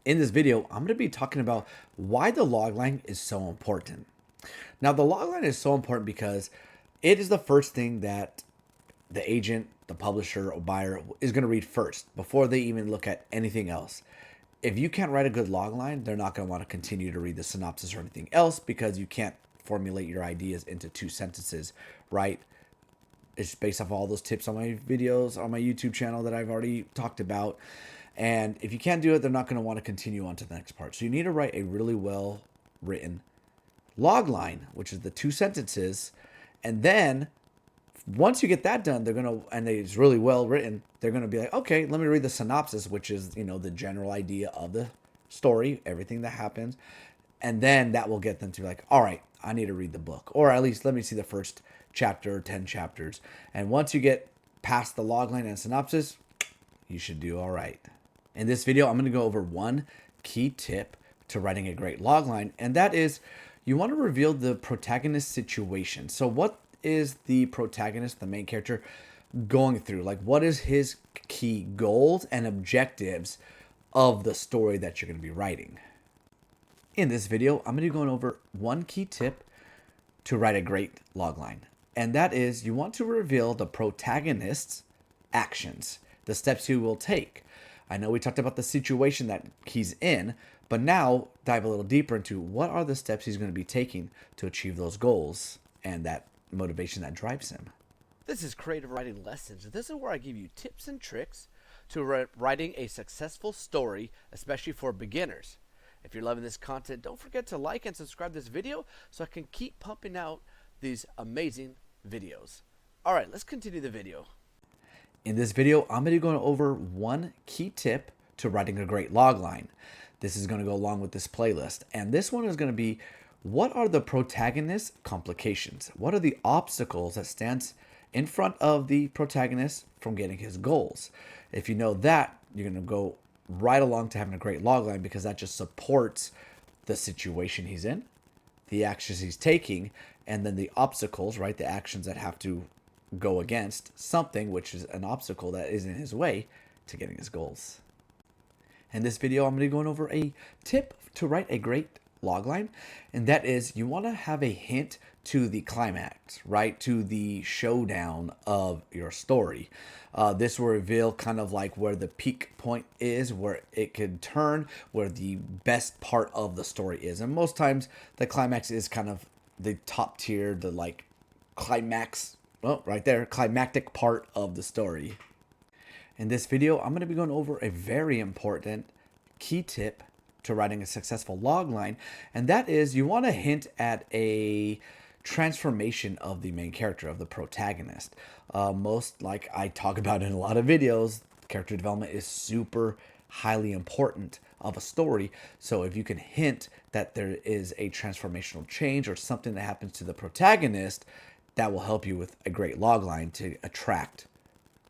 In this video, I'm going to be talking about why the logline is so important. Now, the logline is so important because it is the first thing that the agent, the publisher, or buyer is going to read first before they even look at anything else. If you can't write a good logline, they're not going to want to continue to read the synopsis or anything else because you can't formulate your ideas into 2 sentences, right? It's based off all those tips on my videos on my YouTube channel that I've already talked about. And if you can't do it, they're not going to want to continue on to the next part. So you need to write a really well written logline, which is the 2 sentences. And then once you get that done, they're going to, and it's really well written, they're going to be like, okay, let me read the synopsis, which is, the general idea of the story, everything that happens. And then that will get them to be like, all right, I need to read the book, or at least let me see the first chapter, 10 chapters. And once you get past the logline and synopsis, you should do all right. In this video, I'm going to go over one key tip to writing a great logline, and that is you want to reveal the protagonist situation. So what is the protagonist, the main character, going through? Like, what is his key goals and objectives of the story that you're going to be writing? In this video, I'm going to be going over one key tip to write a great logline, and that is you want to reveal the protagonist's actions, the steps he will take. I know we talked about the situation that he's in, but now dive a little deeper into what are the steps he's going to be taking to achieve those goals and that motivation that drives him. This is Creative Writing Lessons. This is where I give you tips and tricks to writing a successful story, especially for beginners. If you're loving this content, don't forget to like and subscribe this video so I can keep pumping out these amazing videos. All right, let's continue the video. In this video, I'm going to be going over one key tip to writing a great logline. This is going to go along with this playlist. And this one is going to be, what are the protagonist's complications? What are the obstacles that stands in front of the protagonist from getting his goals? If you know that, you're going to go right along to having a great logline because that just supports the situation he's in, the actions he's taking, and then the obstacles, right? The actions that have to go against something, which is an obstacle that is in his way to getting his goals. In this video, I'm going to be going over a tip to write a great logline, and that is you want to have a hint to the climax, right? To the showdown of your story. This will reveal kind of like where the peak point is, where it could turn, where the best part of the story is. And most times the climax is kind of the top tier, the like climax, well, right there, climactic part of the story. In this video, I'm going to be going over a very important key tip to writing a successful logline, and that is you want to hint at a transformation of the main character, of the protagonist. Most, like I talk about in a lot of videos, character development is super highly important of a story. So if you can hint that there is a transformational change or something that happens to the protagonist, that will help you with a great logline to attract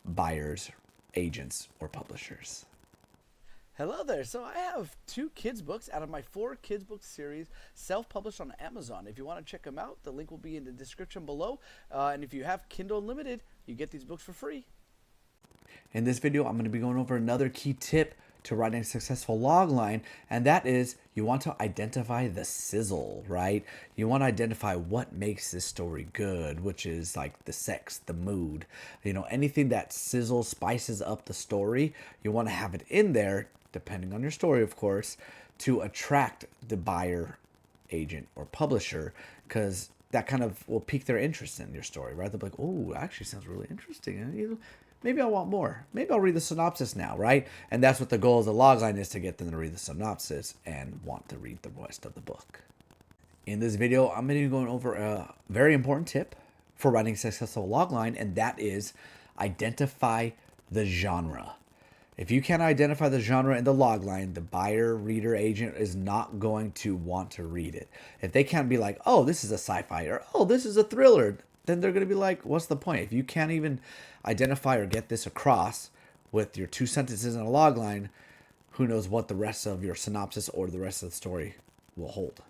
buyers, agents, or publishers. Hello there. So I have 2 kids books out of my 4 kids book series self-published on Amazon. If you want to check them out, the link will be in the description below. And if you have Kindle Unlimited, you get these books for free. In this video, I'm going to be going over another key tip to writing a successful logline, and that is you want to identify the sizzle, right? You want to identify what makes this story good, which is like the sex, the mood, anything that sizzles, spices up the story. You want to have it in there, depending on your story, of course, to attract the buyer, agent, or publisher, because that kind of will pique their interest in your story, right? They'll be like, oh, actually sounds really interesting. Maybe I want more. Maybe I'll read the synopsis now, right? And that's what the goal of the logline is, to get them to read the synopsis and want to read the rest of the book. In this video, I'm going to be going over a very important tip for writing a successful logline, and that is identify the genre. If you can't identify the genre in the logline, the buyer, reader, agent is not going to want to read it. If they can't be like, oh, this is a sci-fi, or oh, this is a thriller, then they're going to be like, what's the point? If you can't even identify or get this across with your 2 sentences in a logline, who knows what the rest of your synopsis or the rest of the story will hold.